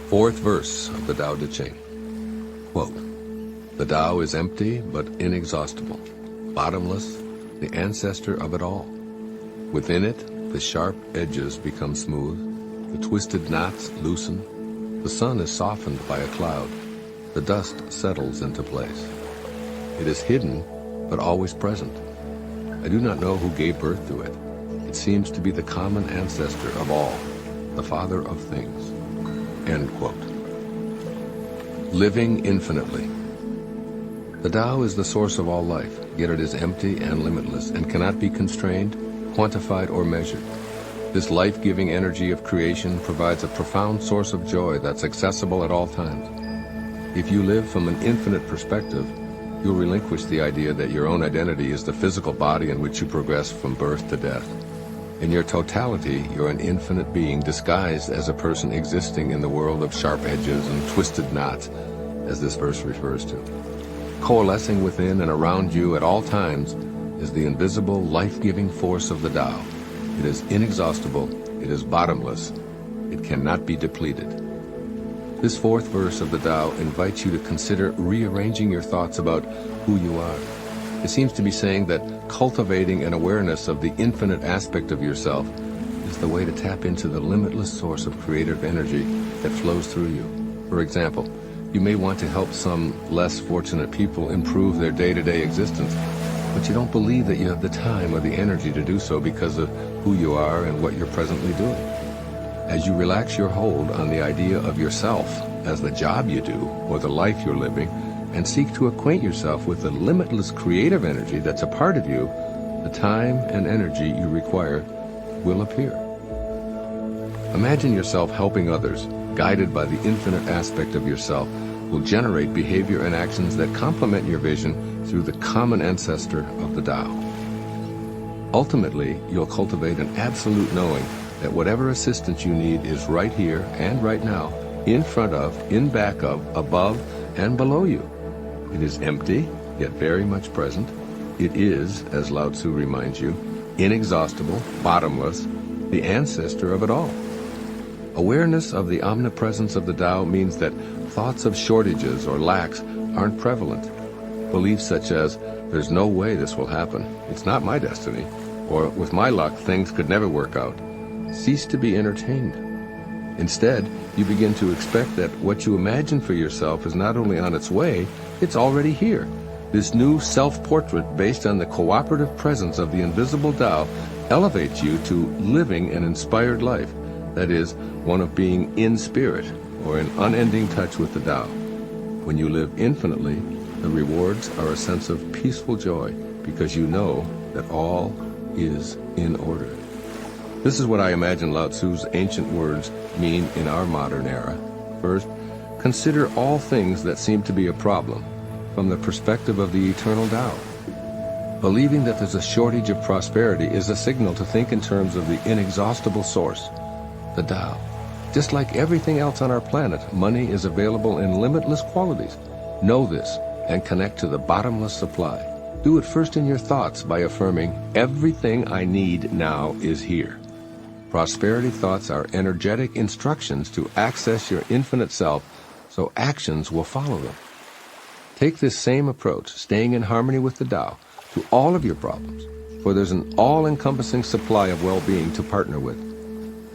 Fourth verse of the Tao Te Ching. Quote, "The Tao is empty but inexhaustible, bottomless, the ancestor of it all. Within it, the sharp edges become smooth, the twisted knots loosen, the sun is softened by a cloud, the dust settles into place. It is hidden but always present. I do not know who gave birth to it. It seems to be the common ancestor of all, the father of things." End quote. Living infinitely. The Tao is the source of all life, yet it is empty and limitless and cannot be constrained, quantified, or measured. This life-giving energy of creation provides a profound source of joy that's accessible at all times. If you live from an infinite perspective, you'll relinquish the idea that your own identity is the physical body in which you progress from birth to death. In your totality, you're an infinite being disguised as a person existing in the world of sharp edges and twisted knots, as this verse refers to. Coalescing within and around you at all times is the invisible, life-giving force of the Tao. It is inexhaustible, it is bottomless, it cannot be depleted. This fourth verse of the Tao invites you to consider rearranging your thoughts about who you are. It seems to be saying that cultivating an awareness of the infinite aspect of yourself is the way to tap into the limitless source of creative energy that flows through you. For example, you may want to help some less fortunate people improve their day-to-day existence, but you don't believe that you have the time or the energy to do so because of who you are and what you're presently doing. As you relax your hold on the idea of yourself as the job you do or the life you're living, and seek to acquaint yourself with the limitless creative energy that's a part of you, the time and energy you require will appear. Imagine yourself helping others, guided by the infinite aspect of yourself, will generate behavior and actions that complement your vision through the common ancestor of the Tao. Ultimately, you'll cultivate an absolute knowing that whatever assistance you need is right here and right now, in front of, in back of, above, and below you. It is empty, yet very much present. It is, as Lao Tzu reminds you, inexhaustible, bottomless, the ancestor of it all. Awareness of the omnipresence of the Tao means that thoughts of shortages or lacks aren't prevalent. Beliefs such as, "There's no way this will happen, it's not my destiny," or "with my luck, things could never work out," cease to be entertained. Instead, you begin to expect that what you imagine for yourself is not only on its way, it's already here. This new self-portrait based on the cooperative presence of the invisible Tao elevates you to living an inspired life, that is, one of being in spirit, or in unending touch with the Tao. When you live infinitely, the rewards are a sense of peaceful joy, because you know that all is in order. This is what I imagine Lao Tzu's ancient words mean in our modern era. First, consider all things that seem to be a problem from the perspective of the eternal Tao. Believing that there's a shortage of prosperity is a signal to think in terms of the inexhaustible source, the Tao. Just like everything else on our planet, money is available in limitless quantities. Know this and connect to the bottomless supply. Do it first in your thoughts by affirming, "Everything I need now is here." Prosperity thoughts are energetic instructions to access your infinite self, so actions will follow them. Take this same approach, staying in harmony with the Tao, to all of your problems, for there's an all-encompassing supply of well-being to partner with.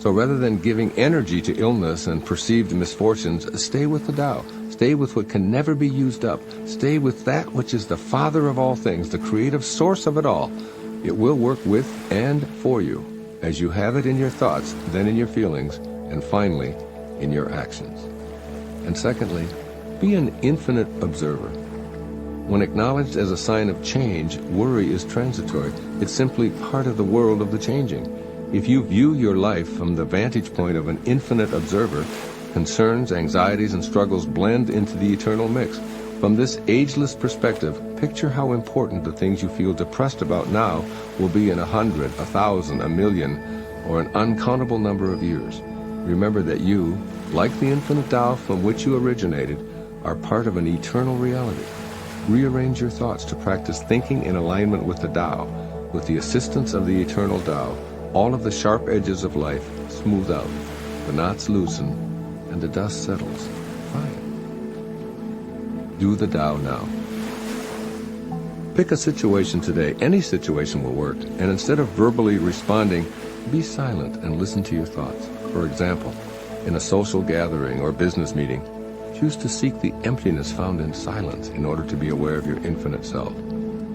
So rather than giving energy to illness and perceived misfortunes, stay with the Tao. Stay with what can never be used up. Stay with that which is the Father of all things, the creative source of it all. It will work with and for you, as you have it in your thoughts, then in your feelings, and finally, in your actions. And secondly, be an infinite observer. When acknowledged as a sign of change, worry is transitory. It's simply part of the world of the changing. If you view your life from the vantage point of an infinite observer, concerns, anxieties, and struggles blend into the eternal mix. From this ageless perspective, picture how important the things you feel depressed about now will be in 100, 1,000, 1,000,000, or an uncountable number of years. Remember that you, like the infinite Tao from which you originated, are part of an eternal reality. Rearrange your thoughts to practice thinking in alignment with the Tao. With the assistance of the eternal Tao, all of the sharp edges of life smooth out, the knots loosen, and the dust settles. Fine. Do the Tao now. Pick a situation today, any situation will work, and instead of verbally responding, be silent and listen to your thoughts. For example, in a social gathering or business meeting, choose to seek the emptiness found in silence in order to be aware of your infinite self.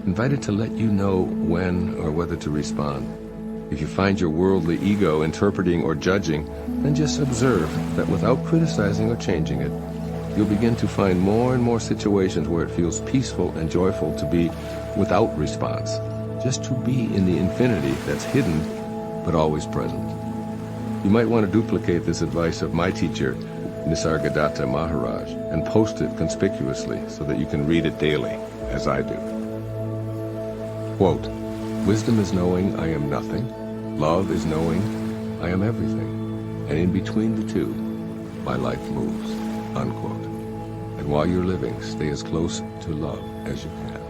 Invite it to let you know when or whether to respond. If you find your worldly ego interpreting or judging, then just observe that without criticizing or changing it, you'll begin to find more and more situations where it feels peaceful and joyful to be without response, just to be in the infinity that's hidden but always present. You might want to duplicate this advice of my teacher, Nisargadatta Maharaj, and post it conspicuously so that you can read it daily, as I do. Quote, "Wisdom is knowing I am nothing. Love is knowing I am everything. And in between the two, my life moves." Unquote. And while you're living, stay as close to love as you can.